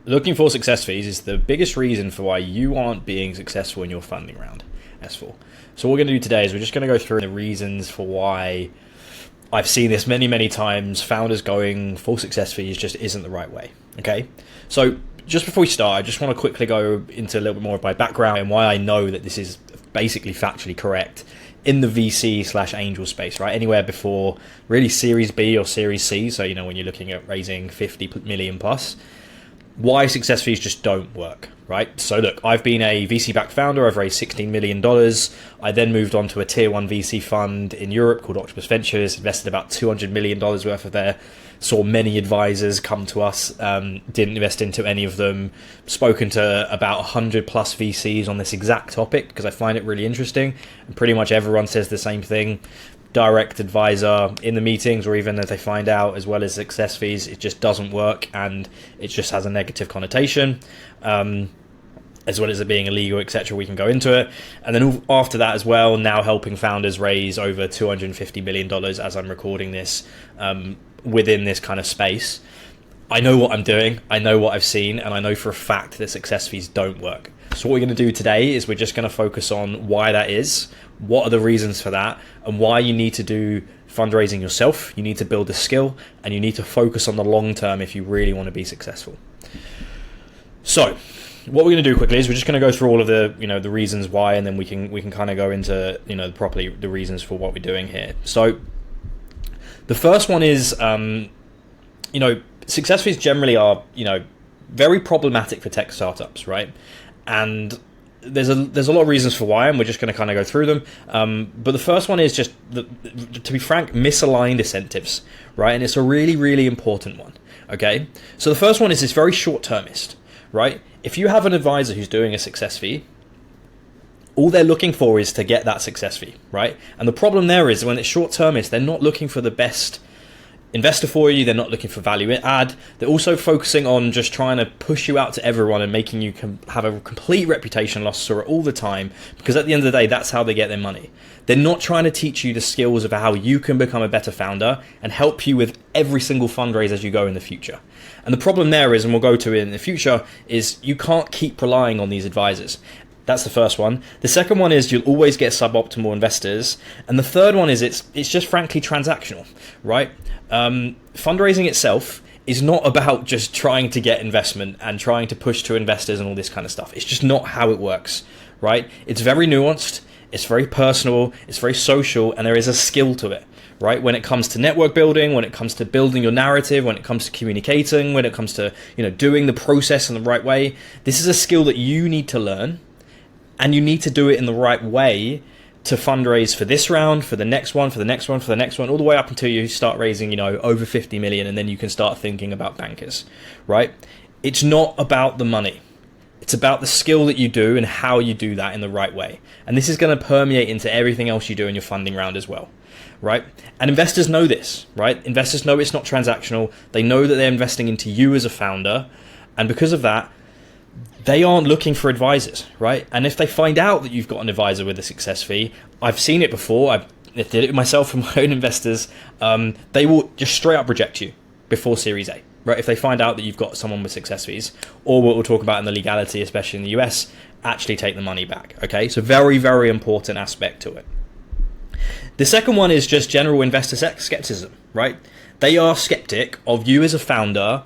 looking for success fees is the biggest reason for why you aren't being successful in your funding round. S4. So what we're going to do today is we're just going to go through the reasons for why I've seen this many times. Founders going full success fees just isn't the right way. Okay. So just before we start, I just want to quickly go into a little bit more of my background and why I know that this is basically factually correct in the VC/angel space, right? Anywhere before really Series B or Series C. So, when you're looking at raising 50 million plus, why success fees just don't work, right? So look, I've been a VC-backed founder. I've raised $16 million. I then moved on to a tier 1 VC fund in Europe called Octopus Ventures, invested about $200 million worth of there. Saw many advisors come to us, didn't invest into any of them, spoken to about 100 plus VCs on this exact topic because I find it really interesting. And pretty much everyone says the same thing. Direct advisor in the meetings, or even as they find out, as well as success fees, it just doesn't work and it just has a negative connotation. As well as it being illegal, etc. We can go into it. And then after that as well, now helping founders raise over $250 million as I'm recording this within this kind of space. I know what I'm doing, I know what I've seen, and I know for a fact that success fees don't work. So what we're going to do today is we're just going to focus on why that is, what are the reasons for that, and why you need to do fundraising yourself. You need to build a skill, and you need to focus on the long term if you really want to be successful. So what we're going to do quickly is we're just going to go through all of the the reasons why, and then we can kind of go into properly the reasons for what we're doing here. So the first one is success fees generally are very problematic for tech startups, right? And there's a lot of reasons for why, and we're just going to kind of go through them. But the first one is just to be frank, misaligned incentives, right? And it's a really important one. Okay, so the first one is it's very short-termist, right? If you have an advisor who's doing a success fee, all they're looking for is to get that success fee, right? And the problem there is when it's short-termist, they're not looking for the best investor for you. They're not looking for value add. They're also focusing on just trying to push you out to everyone and making you have a complete reputation loss for it all the time, because at the end of the day, that's how they get their money. They're not trying to teach you the skills of how you can become a better founder and help you with every single fundraise as you go in the future. And the problem there is, and we'll go to it in the future, is you can't keep relying on these advisors. That's the first one. The second one is you'll always get suboptimal investors. And the third one is it's just frankly transactional, right? Fundraising itself is not about just trying to get investment and trying to push to investors and all this kind of stuff. It's just not how it works, right? It's very nuanced, it's very personal, it's very social, and there is a skill to it, right? When it comes to network building, when it comes to building your narrative, when it comes to communicating, when it comes to doing the process in the right way, this is a skill that you need to learn. And you need to do it in the right way to fundraise for this round, for the next one, for the next one, for the next one, all the way up until you start raising, over 50 million, and then you can start thinking about bankers, right? It's not about the money. It's about the skill that you do and how you do that in the right way. And this is going to permeate into everything else you do in your funding round as well, right? And investors know this, right? Investors know it's not transactional. They know that they're investing into you as a founder. And because of that, they aren't looking for advisors, right? And if they find out that you've got an advisor with a success fee, I've seen it before, I did it myself for my own investors, they will just straight up reject you before Series A, right? If they find out that you've got someone with success fees, or what we'll talk about in the legality, especially in the US, actually take the money back, okay? So very important aspect to it. The second one is just general investor skepticism, right? They are skeptic of you as a founder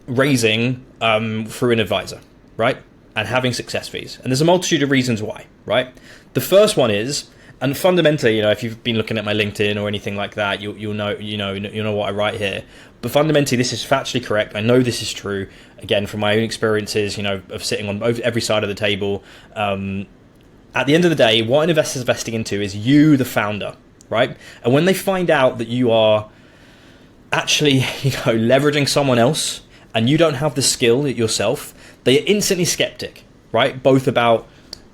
raising through an advisor, right? And having success fees. And there's a multitude of reasons why, right? The first one is, and fundamentally, if you've been looking at my LinkedIn or anything like that, you'll know what I write here. But fundamentally, this is factually correct. I know this is true. Again, from my own experiences, of sitting on every side of the table. At the end of the day, what an investor is investing into is you, the founder, right? And when they find out that you are actually, leveraging someone else, and you don't have the skill yourself, they are instantly skeptic, right? Both about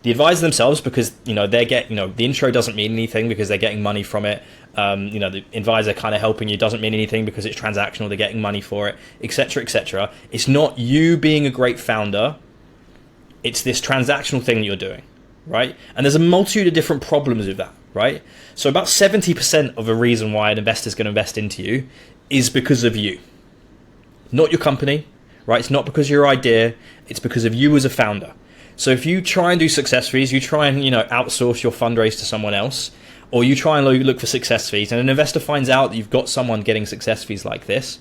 the advisor themselves, because they get the intro doesn't mean anything because they're getting money from it. The advisor kind of helping you doesn't mean anything because it's transactional, they're getting money for it, etc. It's not you being a great founder, it's this transactional thing that you're doing, right? And there's a multitude of different problems with that, right? So about 70% of the reason why an investor is going to invest into you is because of you. Not your company, right? It's not because of your idea, it's because of you as a founder. So if you try and do success fees, you try and, outsource your fundraise to someone else, or you try and look for success fees, and an investor finds out that you've got someone getting success fees like this,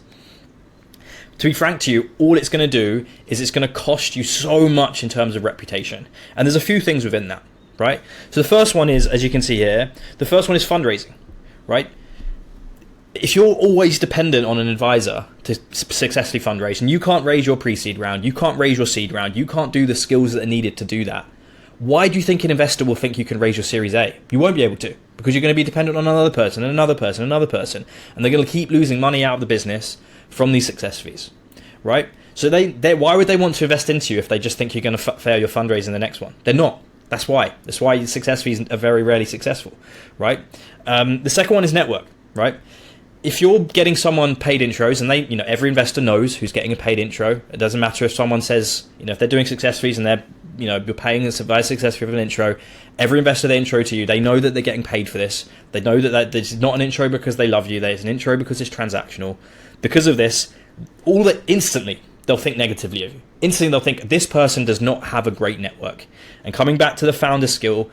to be frank to you, all it's going to do is it's going to cost you so much in terms of reputation. And there's a few things within that, right? So the first one is, as you can see here, the first one is fundraising, right? If you're always dependent on an advisor to successfully fundraise, and you can't raise your pre-seed round, you can't raise your seed round, you can't do the skills that are needed to do that, why do you think an investor will think you can raise your Series A? You won't be able to, because you're going to be dependent on another person, and another person, and another person, and they're going to keep losing money out of the business from these success fees, right? So why would they want to invest into you if they just think you're going to fail your fundraising in the next one? They're not. That's why. That's why success fees are very rarely successful, right? The second one is network, right? If you're getting someone paid intros, and they, every investor knows who's getting a paid intro. It doesn't matter if someone says, if they're doing success fees and they're, you're paying a success fee for an intro. Every investor they intro to you, they know that they're getting paid for this. They know that this is not an intro because they love you. It's an intro because it's transactional. Because of this, instantly they'll think negatively of you. Instantly they'll think this person does not have a great network. And coming back to the founder skill,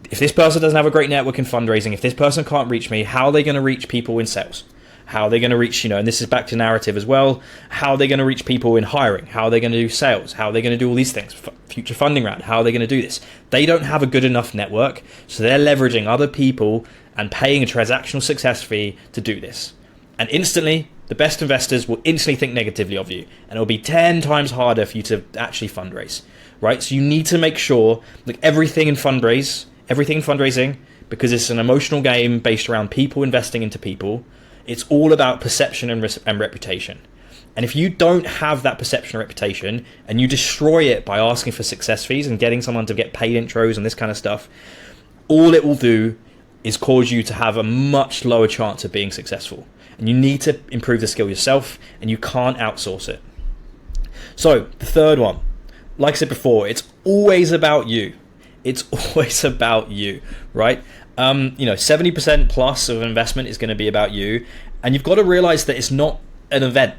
if this person doesn't have a great network in fundraising, if this person can't reach me, how are they going to reach people in sales? How are they going to reach, and this is back to narrative as well, how are they going to reach people in hiring? How are they going to do sales? How are they going to do all these things? Future funding round, how are they going to do this? They don't have a good enough network, so they're leveraging other people and paying a transactional success fee to do this. And instantly, the best investors will instantly think negatively of you, and it'll be 10 times harder for you to actually fundraise, right? So you need to make sure, everything in fundraising, because it's an emotional game based around people investing into people, it's all about perception and reputation. And if you don't have that perception and reputation, and you destroy it by asking for success fees and getting someone to get paid intros and this kind of stuff, all it will do is cause you to have a much lower chance of being successful. And you need to improve the skill yourself, and you can't outsource it. So the third one, like I said before, it's always about you. It's always about you, right? 70% plus of investment is going to be about you. And you've got to realize that it's not an event,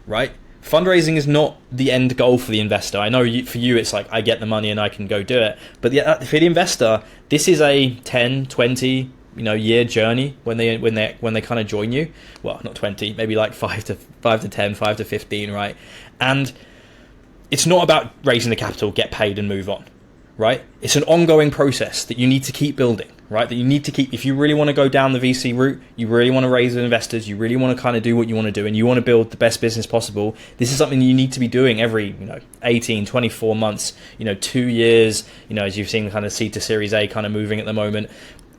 right? Fundraising is not the end goal for the investor. I know for you, it's like, I get the money and I can go do it. But for the investor, this is a 10, 20, year journey when they kind of join you. Well, not 20, maybe like 5 to 10, 5 to 15, right? And it's not about raising the capital, get paid and move on, right? It's an ongoing process that you need to keep building, right? That you need to keep, if you really want to go down the VC route, you really want to raise investors, you really want to kind of do what you want to do, and you want to build the best business possible, this is something you need to be doing every, 18, 24 months, 2 years, as you've seen kind of seed to Series A kind of moving at the moment.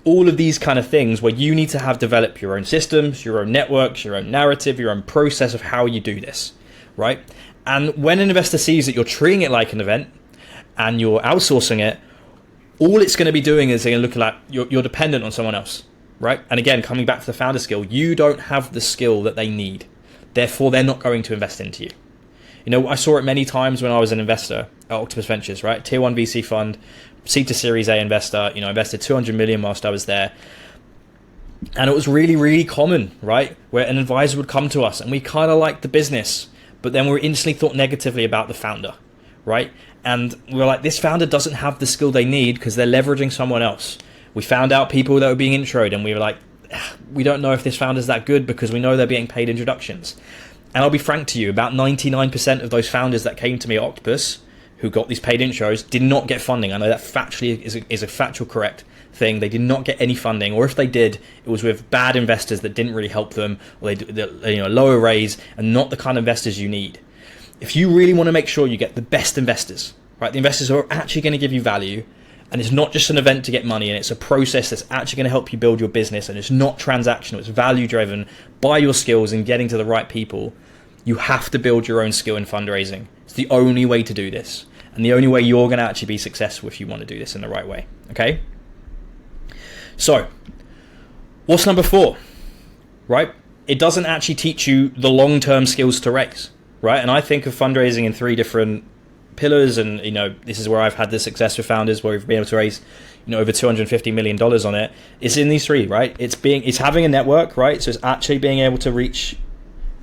All of these kind of things where you need to have developed your own systems, your own networks, your own narrative, your own process of how you do this, right? And when an investor sees that you're treating it like an event and you're outsourcing it, all it's going to be doing is they're going to look like you're dependent on someone else, right? And again, coming back to the founder skill, you don't have the skill that they need. Therefore, they're not going to invest into you. I saw it many times when I was an investor at Octopus Ventures, right? Tier 1 VC fund, seed to Series A investor, invested 200 million whilst I was there. And it was really, really common, right? Where an advisor would come to us and we kind of liked the business, but then we were instantly thought negatively about the founder, right? And we were like, this founder doesn't have the skill they need because they're leveraging someone else. We found out people that were being introed and we were like, we don't know if this founder's that good because we know they're being paid introductions. And I'll be frank to you, about 99% of those founders that came to me at Octopus who got these paid intros did not get funding. I know that factually is a factual correct thing. They did not get any funding, or if they did, it was with bad investors that didn't really help them, or they lower raise, and not the kind of investors you need. If you really want to make sure you get the best investors, right, the investors who are actually going to give you value, and it's not just an event to get money, and it's a process that's actually going to help you build your business, and it's not transactional, it's value driven by your skills and getting to the right people, you have to build your own skill in fundraising. It's the only way to do this, and the only way you're going to actually be successful if you want to do this in the right way. Okay? So, what's number 4? Right? It doesn't actually teach you the long-term skills to raise, right? And I think of fundraising in 3 different pillars, and this is where I've had the success with founders where we've been able to raise over $250 million on it. It's in these 3, right? It's having a network, right? So it's actually being able to reach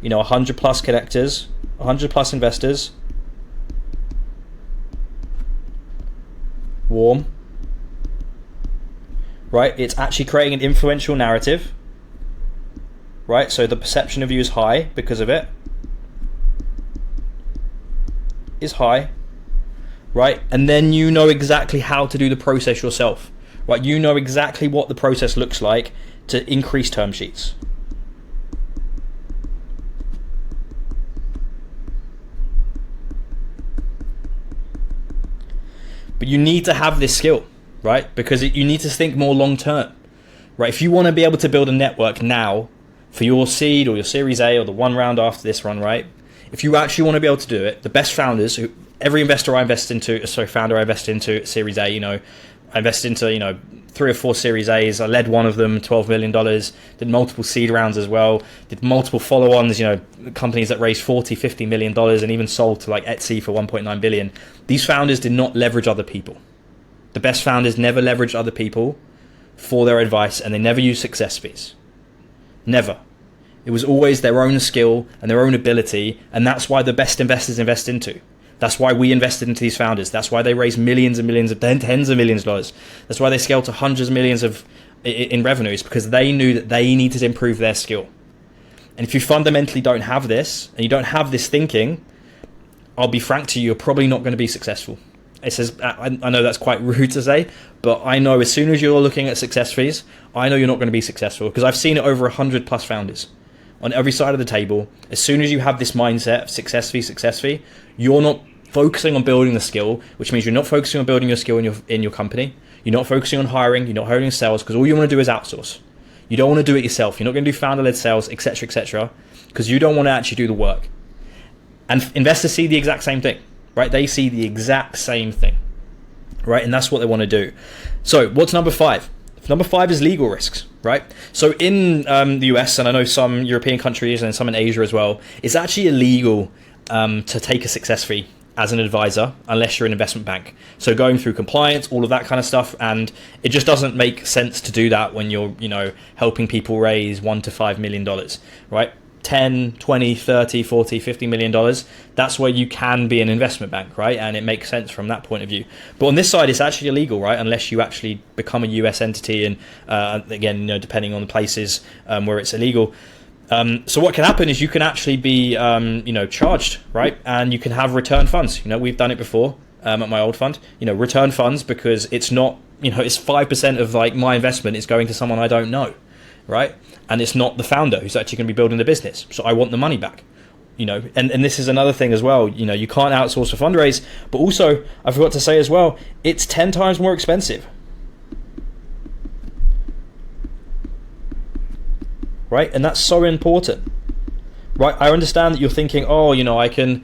100 plus connectors 100 plus investors, warm, right? It's actually creating an influential narrative, right? So the perception of you is high because of it. Is high, right? And then you know exactly how to do the process yourself, right? You know exactly what the process looks like to increase term sheets. But you need to have this skill, right? Because you need to think more long term, right? If you want to be able to build a network now for your seed or your Series A or the one round after this run, right? If you actually want to be able to do it, the best founders, every investor I invest into, founder I invested into at Series A, I invested into, 3 or 4 Series A's. I led one of them, $12 million, did multiple seed rounds as well, did multiple follow-ons, companies that raised $40-50 million and even sold to like Etsy for 1.9 billion. These founders did not leverage other people. The best founders never leveraged other people for their advice, and they never used success fees. Never. It was always their own skill and their own ability, and that's why the best investors invest into. That's why we invested into these founders. That's why they raised millions and millions of tens of millions of dollars. That's why they scaled to hundreds of millions in revenues, because they knew that they needed to improve their skill. And if you fundamentally don't have this, and you don't have this thinking, I'll be frank to you, you're probably not going to be successful. It says, I know that's quite rude to say, but I know as soon as you're looking at success fees, I know you're not going to be successful, because I've seen it over 100 plus founders on every side of the table. As soon as you have this mindset of success fee, you're not focusing on building the skill, which means you're not focusing on building your skill in your company. You're not focusing on hiring. You're not hiring sales, because all you want to do is outsource. You don't want to do it yourself. You're not going to do founder-led sales, etc., because you don't want to actually do the work. And investors see the exact same thing, right? They see the exact same thing, right? And that's what they want to do. So what's number 5? Number 5 is legal risks, right? So in the US, and I know some European countries and some in Asia as well, it's actually illegal to take a success fee as an advisor unless you're an investment bank. So going through compliance, all of that kind of stuff, and it just doesn't make sense to do that when you're, helping people raise $1 to $5 million, right? 10, 20, 30, 40, $50 million, that's where you can be an investment bank, right? And it makes sense from that point of view. But on this side, it's actually illegal, right? Unless you actually become a US entity, and again, depending on the places where it's illegal. So what can happen is you can actually be, charged, right? And you can have return funds. We've done it before at my old fund, return funds, because it's not, it's 5% of like my investment is going to someone I don't know, right? And it's not the founder who's actually going to be building the business. So I want the money back, and this is another thing as well. You can't outsource a fundraise, but also I forgot to say as well, it's 10 times more expensive. Right? And that's so important, right? I understand that you're thinking, I can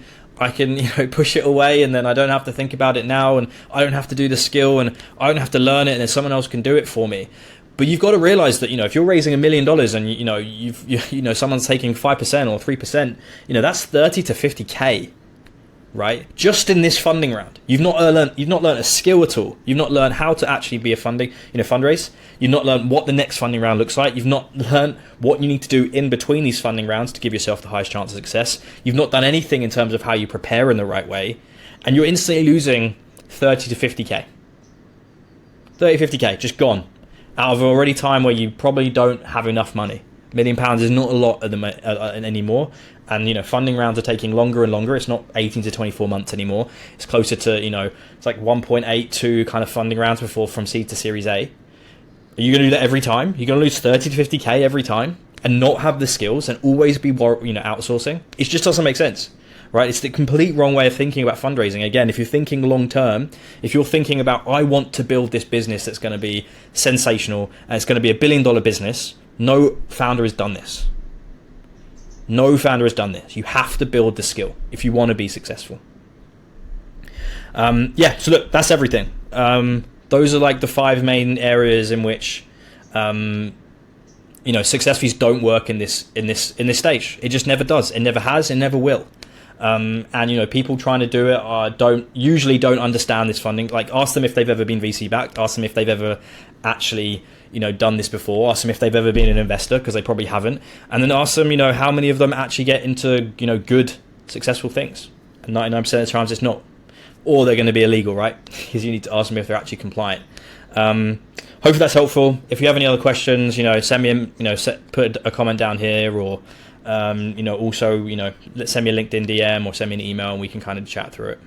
push it away, and then I don't have to think about it now, and I don't have to do the skill, and I don't have to learn it, and then someone else can do it for me. But you've got to realize that, if you're raising $1 million and someone's taking 5% or 3%, that's 30 to 50K, right? Just in this funding round. You've not learned a skill at all. You've not learned how to actually be a fundraise. You've not learned what the next funding round looks like. You've not learned what you need to do in between these funding rounds to give yourself the highest chance of success. You've not done anything in terms of how you prepare in the right way, and you're instantly losing 30 to 50K. 30, 50K, just gone. Out of already time where you probably don't have enough money. £1 million is not a lot anymore, and funding rounds are taking longer and longer. It's not 18 to 24 months anymore. It's closer to it's like 1.82 kind of funding rounds before from seed to Series A. Are you going to do that every time? You're going to lose 30 to 50K every time and not have the skills and always be outsourcing? It just doesn't make sense, right? It's the complete wrong way of thinking about fundraising. Again, if you're thinking long term, if you're thinking about, I want to build this business that's going to be sensational and it's going to be $1 billion business, no founder has done this. No founder has done this. You have to build the skill if you want to be successful. So look, that's everything. Those are like the 5 main areas in which success fees don't work in this stage. It just never does. It never has. It never will. And people trying to do it don't understand this funding. Like, ask them if they've ever been VC backed. Ask them if they've ever actually done this before. Ask them if they've ever been an investor, because they probably haven't. And then ask them how many of them actually get into good successful things. And 99% of the times it's not. Or they're going to be illegal, right? Because you need to ask them if they're actually compliant. Hopefully that's helpful. If you have any other questions, send me, put a comment down here, or also, send me a LinkedIn DM or send me an email, and we can kind of chat through it.